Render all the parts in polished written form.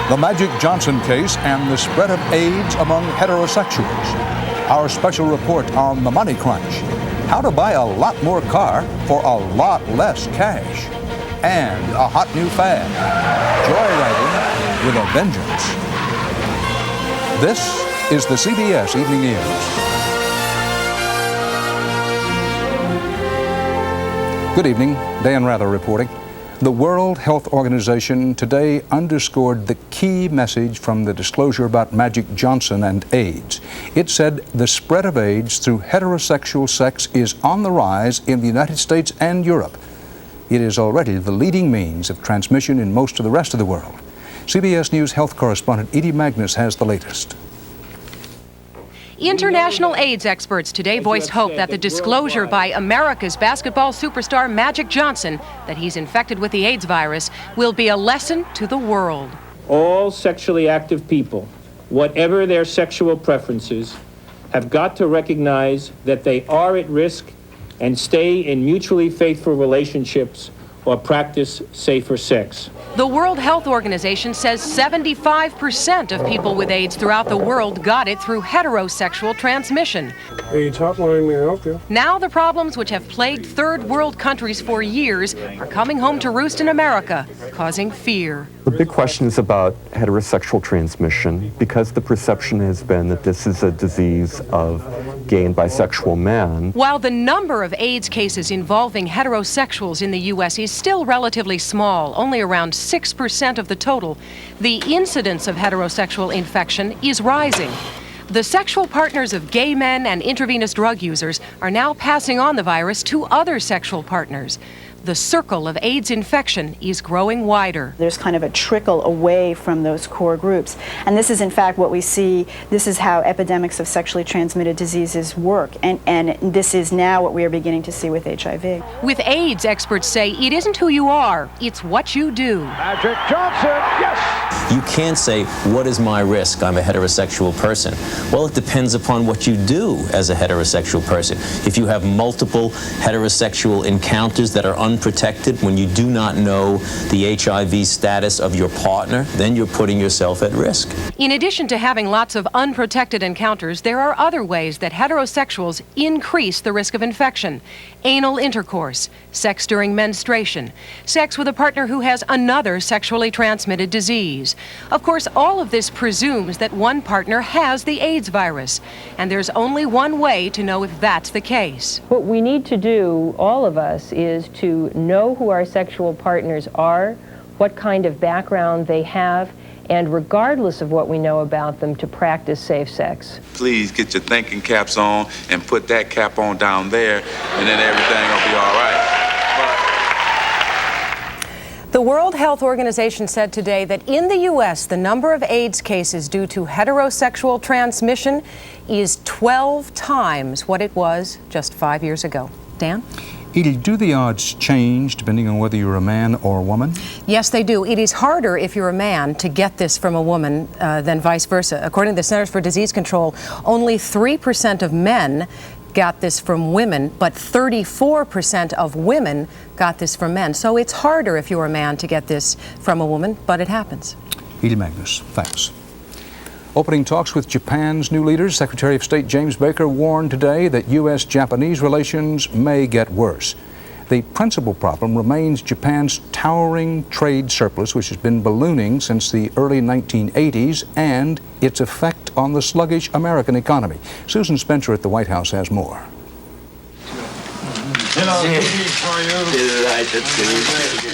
the Magic Johnson case and the spread of AIDS among heterosexuals. Our special report on the money crunch, how to buy a lot more car for a lot less cash, and a hot new fad, joyriding with a vengeance. This is the CBS Evening News. Good evening, Dan Rather reporting. The World Health Organization today underscored the key message from the disclosure about Magic Johnson and AIDS. It said the spread of AIDS through heterosexual sex is on the rise in the United States and Europe. It is already the leading means of transmission in most of the rest of the world. CBS News health correspondent Edie Magnus has the latest. International AIDS experts today voiced hope that the disclosure by America's basketball superstar Magic Johnson that he's infected with the AIDS virus will be a lesson to the world. All sexually active people, whatever their sexual preferences, have got to recognize that they are at risk and stay in mutually faithful relationships or practice safer sex. The World Health Organization says 75% of people with AIDS throughout the world got it through heterosexual transmission. AIDS hotline, may I help you? Now the problems which have plagued third world countries for years are coming home to roost in America, causing fear. The big question is about heterosexual transmission, because the perception has been that this is a disease of gay and bisexual men. While the number of AIDS cases involving heterosexuals in the U.S. is still relatively small, only around 6% of the total, the incidence of heterosexual infection is rising. The sexual partners of gay men and intravenous drug users are now passing on the virus to other sexual partners. The circle of AIDS infection is growing wider. There's kind of a trickle away from those core groups. And this is, in fact, what we see. This is how epidemics of sexually transmitted diseases work. And this is now what we are beginning to see with HIV. With AIDS, experts say it isn't who you are, it's what you do. Magic Johnson, yes! You can't say, what is my risk? I'm a heterosexual person. Well, it depends upon what you do as a heterosexual person. If you have multiple heterosexual encounters that are unprotected, when you do not know the HIV status of your partner, then you're putting yourself at risk. In addition to having lots of unprotected encounters, there are other ways that heterosexuals increase the risk of infection. Anal intercourse, sex during menstruation, sex with a partner who has another sexually transmitted disease. Of course, all of this presumes that one partner has the AIDS virus, and there's only one way to know if that's the case. What we need to do, all of us, is to know who our sexual partners are, what kind of background they have, and regardless of what we know about them, to practice safe sex. Please get your thinking caps on and put that cap on down there, and then everything will be all right. The World Health Organization said today that in the U.S., the number of AIDS cases due to heterosexual transmission is 12 times what it was just 5 years ago. Dan? Edie, do the odds change depending on whether you're a man or a woman? Yes, they do. It is harder if you're a man to get this from a woman than vice versa. According to the Centers for Disease Control, only 3% of men got this from women, but 34% of women got this from men. So it's harder if you're a man to get this from a woman, but it happens. Edie Magnus, thanks. Opening talks with Japan's new leaders, Secretary of State James Baker warned today that U.S.-Japanese relations may get worse. The principal problem remains Japan's towering trade surplus, which has been ballooning since the early 1980s, and its effect on the sluggish American economy. Susan Spencer at the White House has more.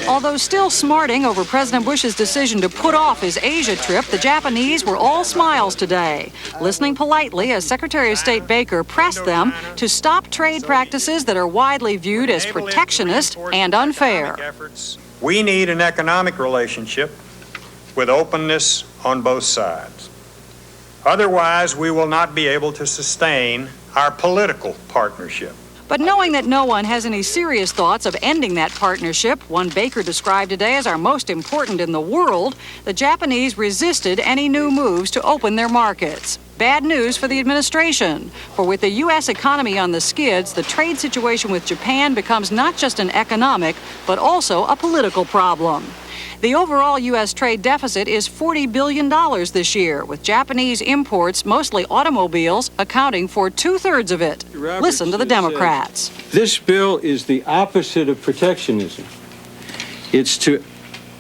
Although still smarting over President Bush's decision to put off his Asia trip, the Japanese were all smiles today, listening politely as Secretary of State Baker pressed them to stop trade practices that are widely viewed as protectionist and unfair. We need an economic relationship with openness on both sides. Otherwise, we will not be able to sustain our political partnership. But knowing that no one has any serious thoughts of ending that partnership, one Baker described today as our most important in the world, the Japanese resisted any new moves to open their markets. Bad news for the administration, for with the U.S. economy on the skids, the trade situation with Japan becomes not just an economic, but also a political problem. The overall U.S. trade deficit is $40 billion this year, with Japanese imports, mostly automobiles, accounting for 2/3 of it. Listen to the Democrats. This bill is the opposite of protectionism. It's to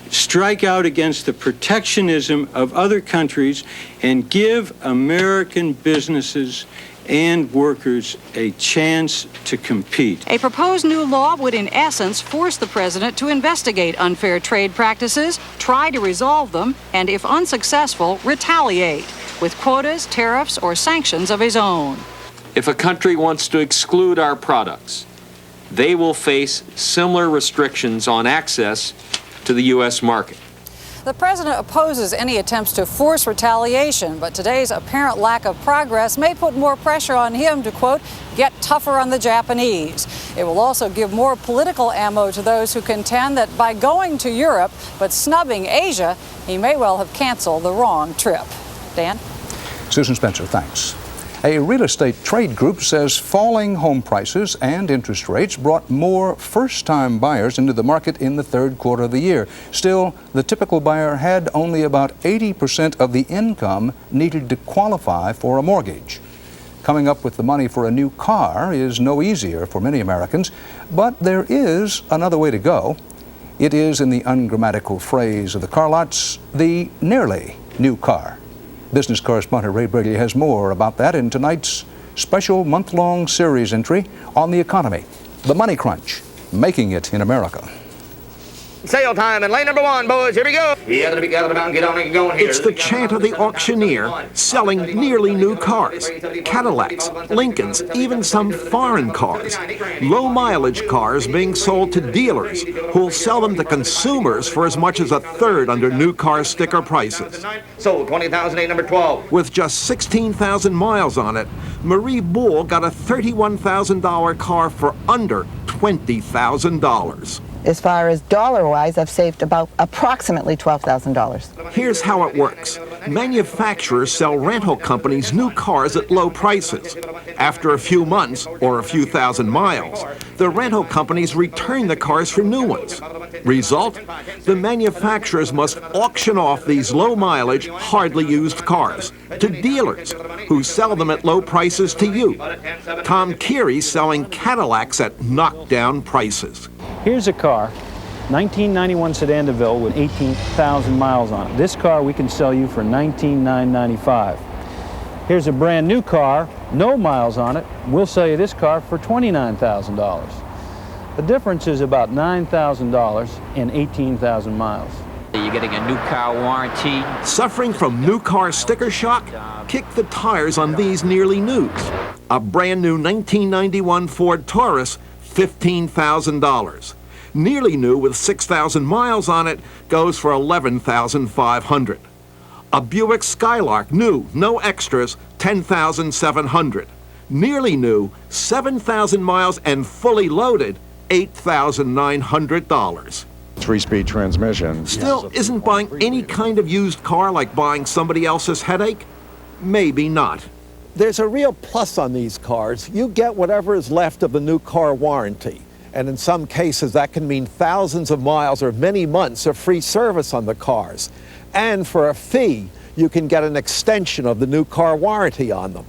strike out against the protectionism of other countries and give American businesses and workers a chance to compete. A proposed new law would, in essence, force the president to investigate unfair trade practices, try to resolve them, and if unsuccessful, retaliate with quotas, tariffs, or sanctions of his own. If a country wants to exclude our products, they will face similar restrictions on access to the U.S. market. The president opposes any attempts to force retaliation, but today's apparent lack of progress may put more pressure on him to, quote, get tougher on the Japanese. It will also give more political ammo to those who contend that by going to Europe but snubbing Asia, he may well have canceled the wrong trip. Dan? Susan Spencer, thanks. A real estate trade group says falling home prices and interest rates brought more first-time buyers into the market in the third quarter of the year. Still, the typical buyer had only about 80% of the income needed to qualify for a mortgage. Coming up with the money for a new car is no easier for many Americans, but there is another way to go. It is, in the ungrammatical phrase of the car lots, the nearly new car. Business correspondent Ray Brady has more about that in tonight's special month-long series entry on the economy, the money crunch, making it in America. Sale time in lane number 1, boys. Here we go. Get on and going here. It's the chant of the auctioneer selling nearly new cars, Cadillacs, Lincolns, even some foreign cars. Low-mileage cars being sold to dealers who'll sell them to consumers for as much as a third under new car sticker prices. Sold 20,008, number 12. With just 16,000 miles on it, Marie Bull got a $31,000 car for under $20,000. As far as dollar-wise, I've saved about approximately $12,000. Here's how it works. Manufacturers sell rental companies new cars at low prices. After a few months or a few thousand miles, the rental companies return the cars for new ones. Result? The manufacturers must auction off these low-mileage, hardly used cars to dealers who sell them at low prices to you. Tom Keary's selling Cadillacs at knockdown prices. Here's a car, 1991 sedan DeVille with 18,000 miles on it. This car we can sell you for $19,995. Here's a brand new car, no miles on it. We'll sell you this car for $29,000. The difference is about $9,000 and 18,000 miles. You're getting a new car warranty. Suffering from new car sticker shock? Kick the tires on these nearly news. A brand new 1991 Ford Taurus, $15,000. Nearly new with 6,000 miles on it goes for $11,500. A Buick Skylark, new, no extras, $10,700. Nearly new, 7,000 miles and fully loaded, $8,900. 3-speed transmission. Still, isn't buying any kind of used car like buying somebody else's headache? Maybe not. There's a real plus on these cars. You get whatever is left of the new car warranty. And in some cases, that can mean thousands of miles or many months of free service on the cars. And for a fee, you can get an extension of the new car warranty on them.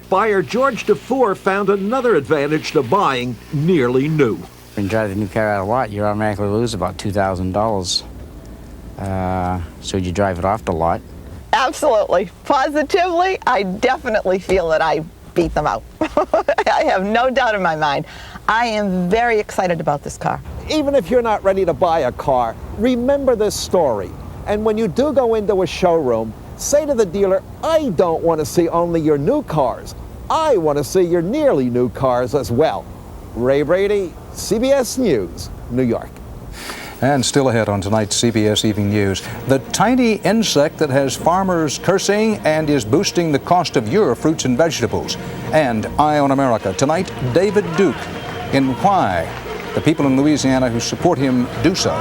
Buyer George DeFore found another advantage to buying nearly new. When you drive the new car out a lot, you automatically lose about $2,000. So you drive it off the lot. Absolutely. Positively, I definitely feel that I beat them out. I have no doubt in my mind. I am very excited about this car. Even if you're not ready to buy a car, remember this story. And when you do go into a showroom, say to the dealer, I don't want to see only your new cars. I want to see your nearly new cars as well. Ray Brady, CBS News, New York. And still ahead on tonight's CBS Evening News, the tiny insect that has farmers cursing and is boosting the cost of your fruits and vegetables. And Eye on America. Tonight, David Duke in why the people in Louisiana who support him do so.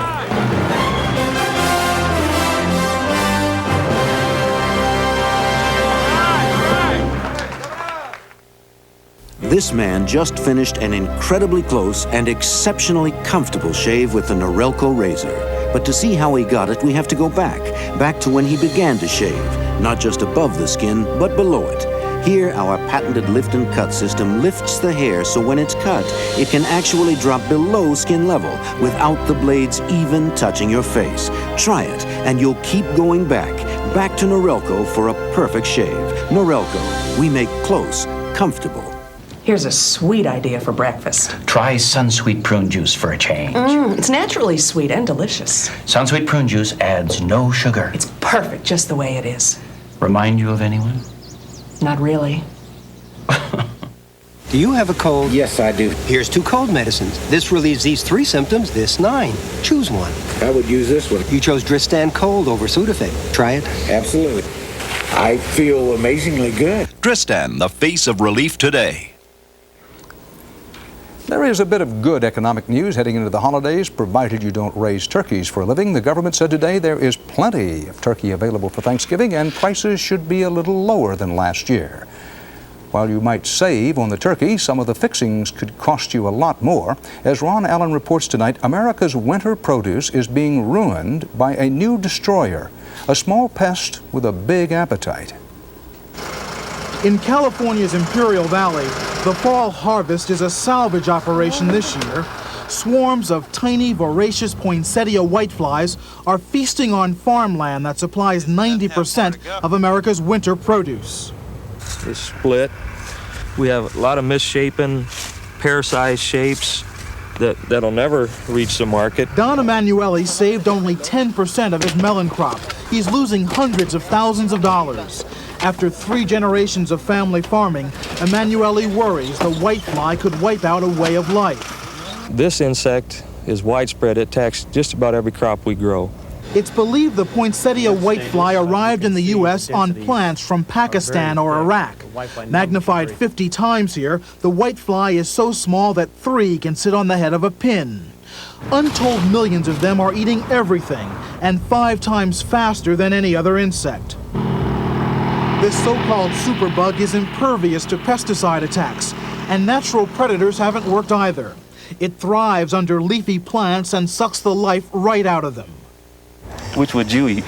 This man just finished an incredibly close and exceptionally comfortable shave with the Norelco razor. But to see how he got it, we have to go back to when he began to shave, not just above the skin, but below it. Here, our patented lift and cut system lifts the hair so when it's cut, it can actually drop below skin level without the blades even touching your face. Try it, and you'll keep going back to Norelco for a perfect shave. Norelco, we make close comfortable. Here's a sweet idea for breakfast. Try Sunsweet prune juice for a change. It's naturally sweet and delicious. Sunsweet prune juice adds no sugar. It's perfect just the way it is. Remind you of anyone? Not really. Do you have a cold? Yes, I do. Here's 2 cold medicines. This relieves these 3 symptoms, this 9. Choose one. I would use this one. You chose Dristan Cold over Sudafed. Try it. Absolutely. I feel amazingly good. Dristan, the face of relief today. There is a bit of good economic news heading into the holidays, provided you don't raise turkeys for a living. The government said today there is plenty of turkey available for Thanksgiving, and prices should be a little lower than last year. While you might save on the turkey, some of the fixings could cost you a lot more. As Ron Allen reports tonight, America's winter produce is being ruined by a new destroyer, a small pest with a big appetite. In California's Imperial Valley, the fall harvest is a salvage operation this year. Swarms of tiny, voracious poinsettia whiteflies are feasting on farmland that supplies 90% of America's winter produce. It's split. We have a lot of misshapen, pear-sized shapes that'll never reach the market. Don Emanuele saved only 10% of his melon crop. He's losing hundreds of thousands of dollars. After 3 generations of family farming, Emanuele worries the whitefly could wipe out a way of life. This insect is widespread. It attacks just about every crop we grow. It's believed the poinsettia whitefly arrived in the U.S. on plants from Pakistan or Iraq. Magnified 50 times here, the whitefly is so small that 3 can sit on the head of a pin. Untold millions of them are eating everything, and 5 times faster than any other insect. This so-called superbug is impervious to pesticide attacks, and natural predators haven't worked either. It thrives under leafy plants and sucks the life right out of them. Which would you eat?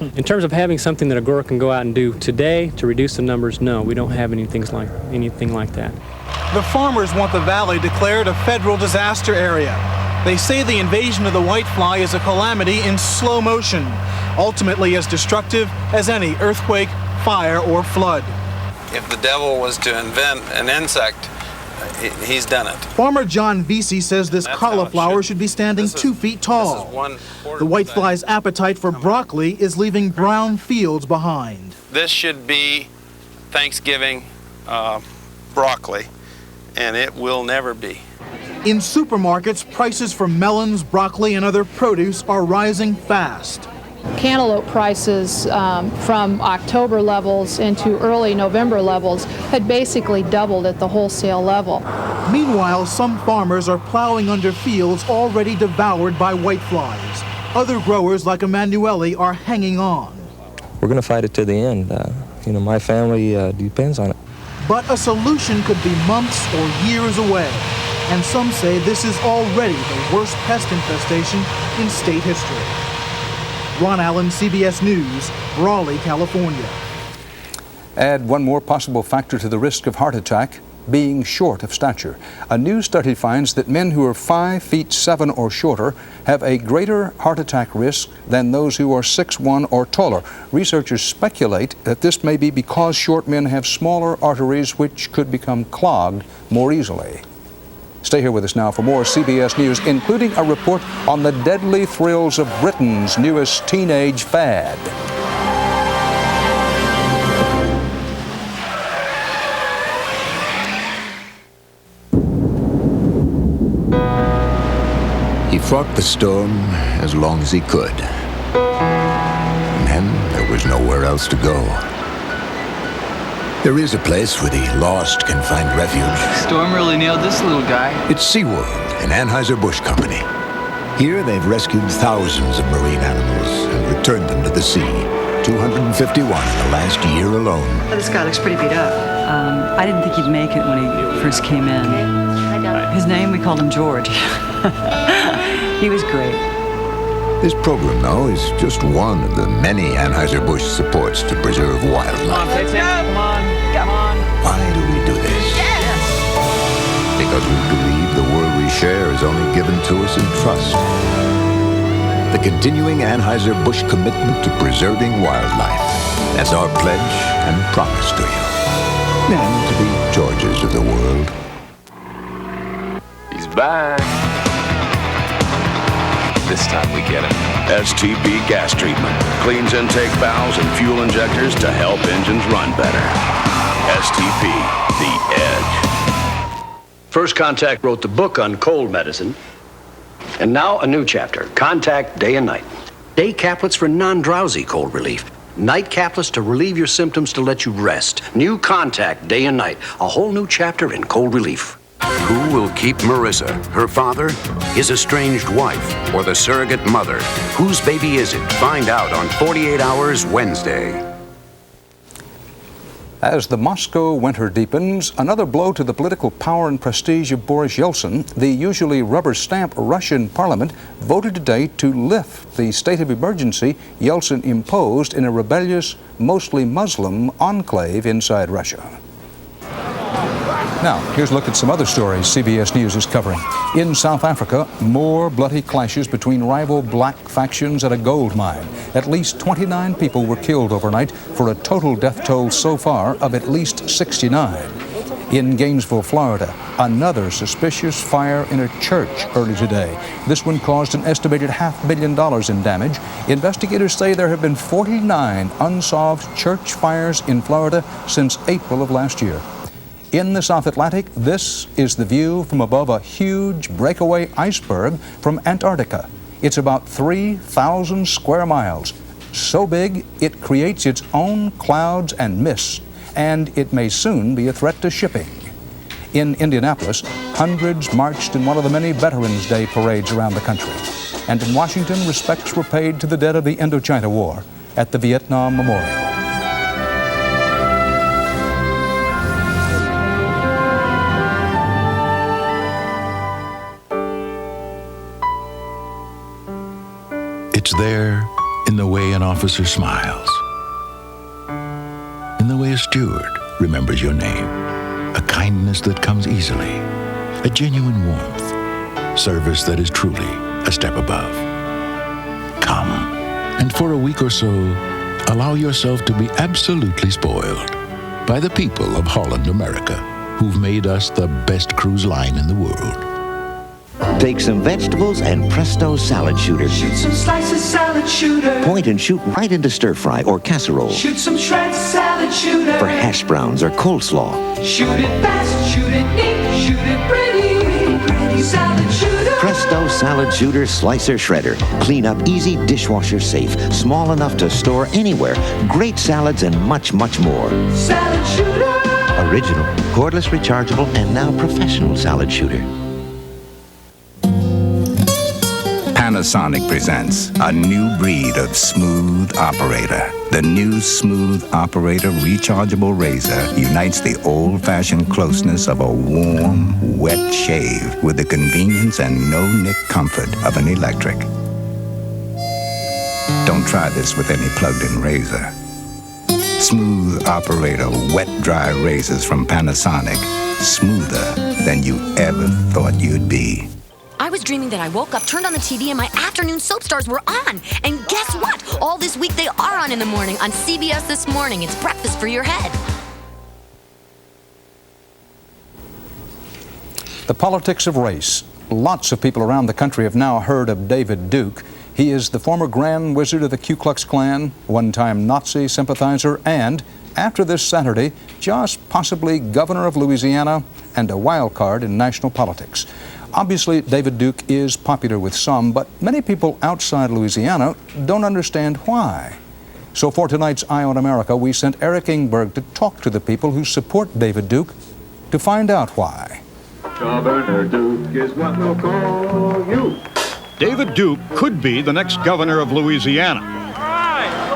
In terms of having something that a grower can go out and do today to reduce the numbers, no, we don't have anything like that. The farmers want the valley declared a federal disaster area. They say the invasion of the whitefly is a calamity in slow motion, ultimately as destructive as any earthquake, fire, or flood. If the devil was to invent an insect, he's done it. Farmer John Vesey says this cauliflower should be standing 2 feet tall. The whitefly's appetite for broccoli is leaving brown fields behind. This should be Thanksgiving broccoli, and it will never be. In supermarkets, prices for melons, broccoli, and other produce are rising fast. Cantaloupe prices from October levels into early November levels had basically doubled at the wholesale level. Meanwhile, some farmers are plowing under fields already devoured by whiteflies. Other growers like Emanuele are hanging on. We're going to fight it to the end. My family depends on it. But a solution could be months or years away. And some say this is already the worst pest infestation in state history. Ron Allen, CBS News, Raleigh, California. Add one more possible factor to the risk of heart attack: being short of stature. A new study finds that men who are 5'7" or shorter have a greater heart attack risk than those who are 6'1" or taller. Researchers speculate that this may be because short men have smaller arteries which could become clogged more easily. Stay here with us now for more CBS News, including a report on the deadly thrills of Britain's newest teenage fad. He fought the storm as long as he could. And then there was nowhere else to go. There is a place where the lost can find refuge. Storm really nailed this little guy. It's SeaWorld, an Anheuser-Busch company. Here they've rescued thousands of marine animals and returned them to the sea. 251 in the last year alone. This guy looks pretty beat up. I didn't think he'd make it when he first came in. His name, we called him George. He was great. This program, though, is just one of the many Anheuser-Busch supports to preserve wildlife. Come on. Why do we do this? Because we believe the world we share is only given to us in trust. The continuing Anheuser-Busch commitment to preserving wildlife. That's our pledge and promise to you. And to the Georges of the world. He's back. This time we get him. STP gas treatment. Cleans intake valves and fuel injectors to help engines run better. STP, the edge. First Contact wrote the book on cold medicine. And now a new chapter, Contact Day and Night. Day caplets for non-drowsy cold relief. Night caplets to relieve your symptoms to let you rest. New Contact Day and Night. A whole new chapter in cold relief. Who will keep Marissa? Her father? His estranged wife? Or the surrogate mother? Whose baby is it? Find out on 48 Hours Wednesday. As the Moscow winter deepens, another blow to the political power and prestige of Boris Yeltsin, the usually rubber-stamp Russian parliament voted today to lift the state of emergency Yeltsin imposed in a rebellious, mostly Muslim enclave inside Russia. Now, here's a look at some other stories CBS News is covering. In South Africa, more bloody clashes between rival black factions at a gold mine. At least 29 people were killed overnight for a total death toll so far of at least 69. In Gainesville, Florida, another suspicious fire in a church early today. This one caused an estimated $500,000 in damage. Investigators say there have been 49 unsolved church fires in Florida since April of last year. In the South Atlantic, this is the view from above a huge breakaway iceberg from Antarctica. It's about 3,000 square miles. So big, it creates its own clouds and mists, and it may soon be a threat to shipping. In Indianapolis, hundreds marched in one of the many Veterans Day parades around the country. And in Washington, respects were paid to the dead of the Indochina War at the Vietnam Memorial. It's there in the way an officer smiles, in the way a steward remembers your name, a kindness that comes easily, a genuine warmth, service that is truly a step above. Come, and for a week or so, allow yourself to be absolutely spoiled by the people of Holland America, who've made us the best cruise line in the world. Take some vegetables and presto, salad shooter. Shoot some slices, salad shooter. Point and shoot right into stir fry or casserole. Shoot some shreds, salad shooter. For hash browns or coleslaw. Shoot it fast, shoot it neat, shoot it pretty, salad shooter. Presto salad shooter slicer shredder. Clean up easy, dishwasher safe. Small enough to store anywhere. Great salads and much, much more. Salad shooter. Original, cordless, rechargeable, and now professional salad shooter. Panasonic presents a new breed of smooth operator. The new Smooth Operator rechargeable razor unites the old-fashioned closeness of a warm, wet shave with the convenience and no-nick comfort of an electric. Don't try this with any plugged-in razor. Smooth Operator wet-dry razors from Panasonic. Smoother than you ever thought you'd be. I was dreaming that I woke up, turned on the TV, and my afternoon soap stars were on. And guess what? All this week they are on in the morning on CBS This Morning. It's breakfast for your head. The politics of race. Lots of people around the country have now heard of David Duke. He is the former Grand Wizard of the Ku Klux Klan, one-time Nazi sympathizer, and, after this Saturday, just possibly governor of Louisiana and a wild card in national politics. Obviously, David Duke is popular with some, but many people outside Louisiana don't understand why. So for tonight's Eye on America, we sent Eric Ingberg to talk to the people who support David Duke to find out why. Governor Duke is what we'll call you. David Duke could be the next governor of Louisiana.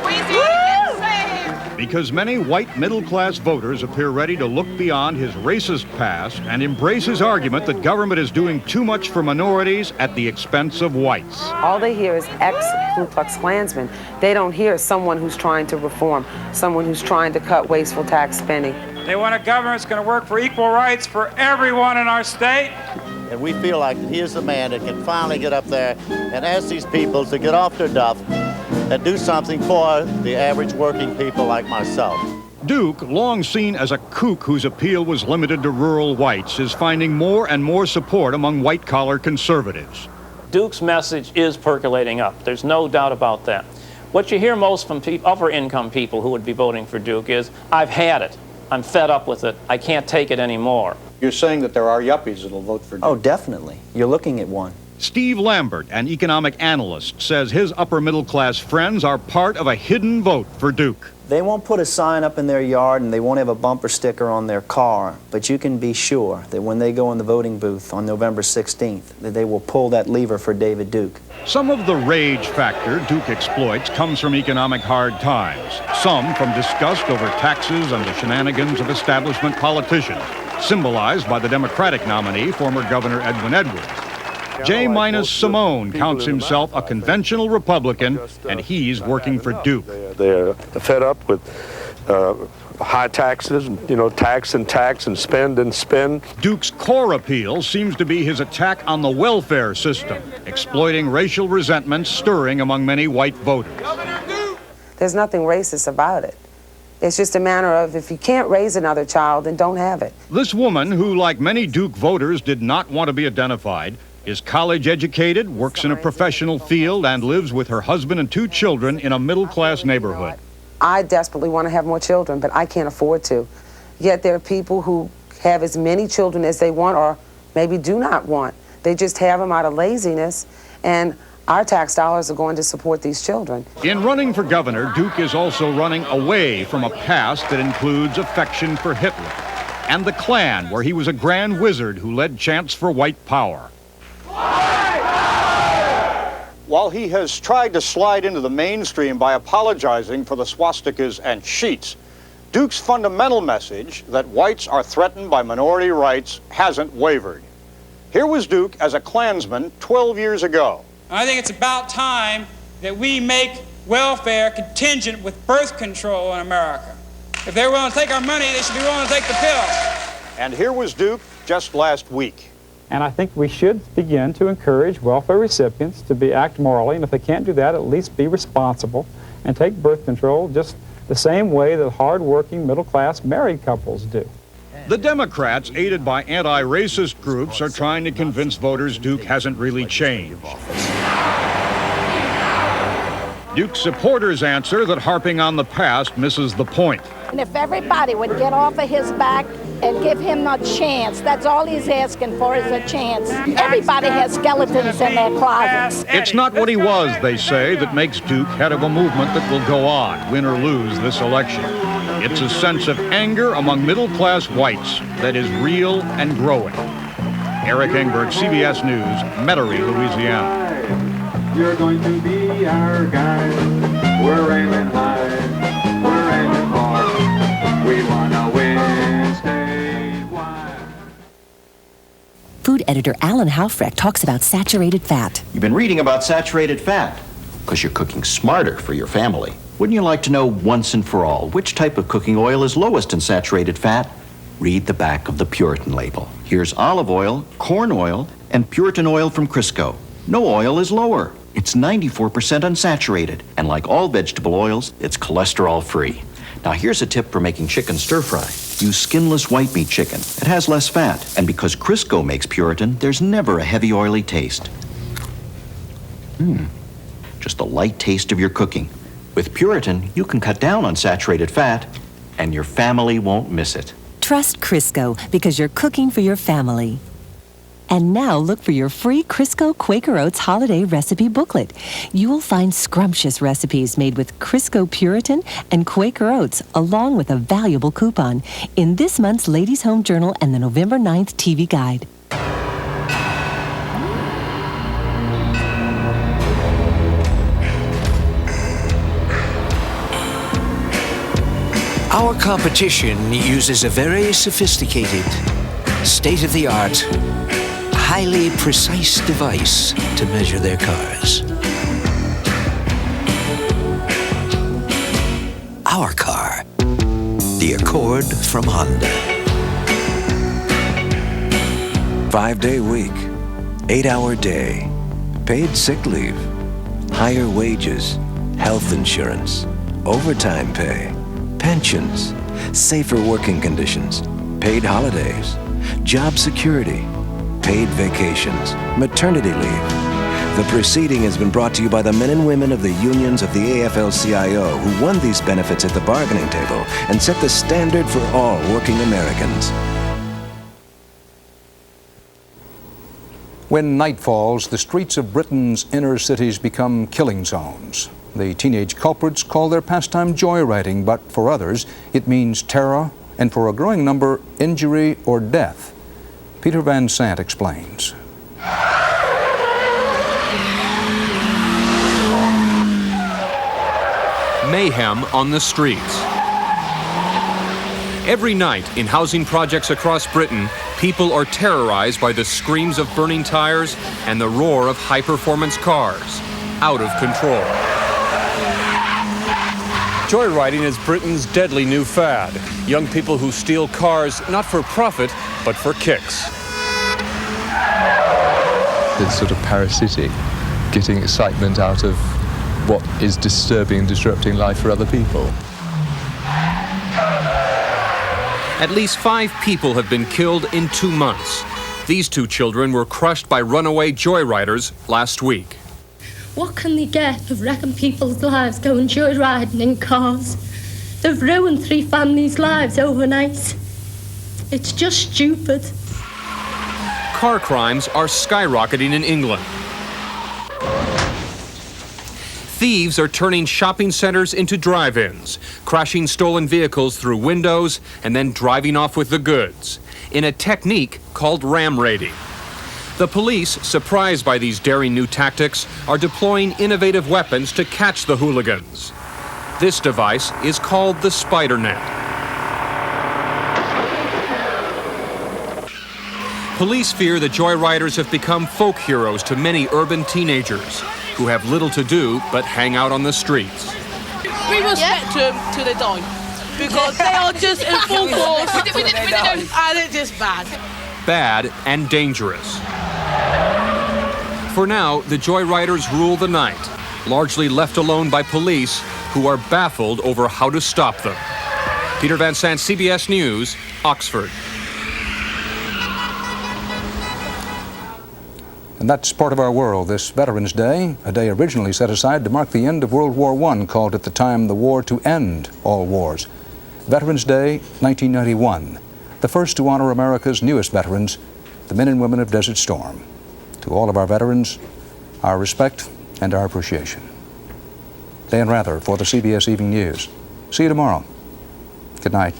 Louisiana, get saved! because many white middle-class voters appear ready to look beyond his racist past and embrace his argument that government is doing too much for minorities at the expense of whites. All they hear is ex-Ku Klux Klansmen. They don't hear someone who's trying to reform, someone who's trying to cut wasteful tax spending. They want a government that's going to work for equal rights for everyone in our state. And we feel like he is the man that can finally get up there and ask these people to get off their duff and do something for the average working people like myself. Duke, long seen as a kook whose appeal was limited to rural whites, is finding more and more support among white-collar conservatives. Duke's message is percolating up. There's no doubt about that. What you hear most from upper-income people who would be voting for Duke is, I've had it. I'm fed up with it. I can't take it anymore. You're saying that there are yuppies that'll vote for Duke? Oh, definitely. You're looking at one. Steve Lambert, an economic analyst, says his upper-middle-class friends are part of a hidden vote for Duke. They won't put a sign up in their yard and they won't have a bumper sticker on their car, but you can be sure that when they go in the voting booth on November 16th, that they will pull that lever for David Duke. Some of the rage factor Duke exploits comes from economic hard times, some from disgust over taxes and the shenanigans of establishment politicians, symbolized by the Democratic nominee, former Governor Edwin Edwards. J. Simone counts himself a conventional Republican, and he's working for Duke. They're fed up with high taxes, tax and spend and spend. Duke's core appeal seems to be his attack on the welfare system, exploiting racial resentment stirring among many white voters. There's nothing racist about it. It's just a matter of if you can't raise another child, then don't have it. This woman, who like many Duke voters did not want to be identified, is college educated, works in a professional field, and lives with her husband and 2 children in a middle-class neighborhood. I desperately want to have more children, but I can't afford to. Yet there are people who have as many children as they want or maybe do not want. They just have them out of laziness, and our tax dollars are going to support these children. In running for governor, Duke is also running away from a past that includes affection for Hitler and the Klan, where he was a grand wizard who led chants for white power. While he has tried to slide into the mainstream by apologizing for the swastikas and sheets, Duke's fundamental message that whites are threatened by minority rights hasn't wavered. Here was Duke as a Klansman 12 years ago. I think it's about time that we make welfare contingent with birth control in America. If they're willing to take our money, they should be willing to take the pill. And here was Duke just last week. And I think we should begin to encourage welfare recipients to act morally, and if they can't do that, at least be responsible and take birth control just the same way that hard-working, middle-class married couples do. The Democrats, aided by anti-racist groups, are trying to convince voters Duke hasn't really changed. Duke's supporters answer that harping on the past misses the point. And if everybody would get off of his back and give him a chance, that's all he's asking for is a chance. Everybody has skeletons in their closets. It's not what he was, they say, that makes Duke head of a movement that will go on, win or lose this election. It's a sense of anger among middle-class whites that is real and growing. Eric Engberg, CBS News, Metairie, Louisiana. You're going to be our guy. We're aiming high. We're aiming hard. We want to win statewide. Food editor Alan Halfreck talks about saturated fat. You've been reading about saturated fat because you're cooking smarter for your family. Wouldn't you like to know once and for all which type of cooking oil is lowest in saturated fat? Read the back of the Puritan label. Here's olive oil, corn oil, and Puritan oil from Crisco. No oil is lower. It's 94% unsaturated, and like all vegetable oils, it's cholesterol-free. Now here's a tip for making chicken stir-fry. Use skinless white meat chicken. It has less fat, and because Crisco makes Puritan, there's never a heavy oily taste. Just a light taste of your cooking. With Puritan, you can cut down on saturated fat, and your family won't miss it. Trust Crisco because you're cooking for your family. And now look for your free Crisco Quaker Oats Holiday Recipe Booklet. You will find scrumptious recipes made with Crisco Puritan and Quaker Oats, along with a valuable coupon in this month's Ladies' Home Journal and the November 9th TV Guide. Our competition uses a very sophisticated, state-of-the-art, highly precise device to measure their cars. Our car, the Accord from Honda. 5-day week, 8-hour day, paid sick leave, higher wages, health insurance, overtime pay, pensions, safer working conditions, paid holidays, job security, paid vacations, maternity leave. The proceeding has been brought to you by the men and women of the unions of the AFL-CIO who won these benefits at the bargaining table and set the standard for all working Americans. When night falls, the streets of Britain's inner cities become killing zones. The teenage culprits call their pastime joyriding, but for others, it means terror, and for a growing number, injury or death. Peter Van Sant explains. Mayhem on the streets. Every night in housing projects across Britain, people are terrorized by the screams of burning tires and the roar of high-performance cars. Out of control. Joyriding is Britain's deadly new fad. Young people who steal cars not for profit, but for kicks. It's sort of parasitic, getting excitement out of what is disturbing and disrupting life for other people. At least 5 people have been killed in 2 months. These 2 children were crushed by runaway joyriders last week. What can they get of wrecking people's lives going joyriding in cars? They've ruined 3 families' lives overnight. It's just stupid. Car crimes are skyrocketing in England. Thieves are turning shopping centers into drive-ins, crashing stolen vehicles through windows and then driving off with the goods, in a technique called ram raiding. The police, surprised by these daring new tactics, are deploying innovative weapons to catch the hooligans. This device is called the spider net. Police fear the joyriders have become folk heroes to many urban teenagers who have little to do but hang out on the streets. We respect them till they die because they are just in full force and it's just bad. Bad and dangerous. For now, the joyriders rule the night, largely left alone by police who are baffled over how to stop them. Peter Van Sant, CBS News, Oxford. And that's part of our world this Veterans Day, a day originally set aside to mark the end of World War I, called at the time the war to end all wars. Veterans Day, 1991, the first to honor America's newest veterans, the men and women of Desert Storm. To all of our veterans, our respect and our appreciation. Dan Rather for the CBS Evening News. See you tomorrow. Good night.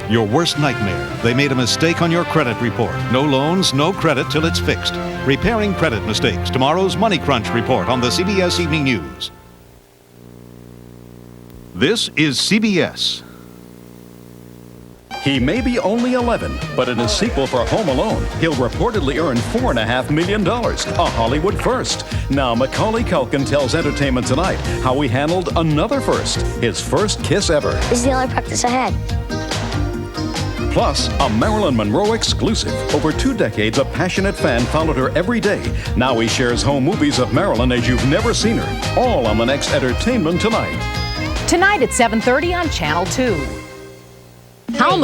Your worst nightmare. They made a mistake on your credit report. No loans, no credit till it's fixed. Repairing credit mistakes. Tomorrow's Money Crunch report on the CBS Evening News. This is CBS. He may be only 11, but in a sequel for Home Alone, he'll reportedly earn $4.5 million, a Hollywood first. Now, Macaulay Culkin tells Entertainment Tonight how he handled another first, his first kiss ever. This is the only practice I had. Plus, a Marilyn Monroe exclusive. Over 2 decades, a passionate fan followed her every day. Now he shares home movies of Marilyn as you've never seen her. All on the next Entertainment Tonight. Tonight at 7:30 on Channel 2.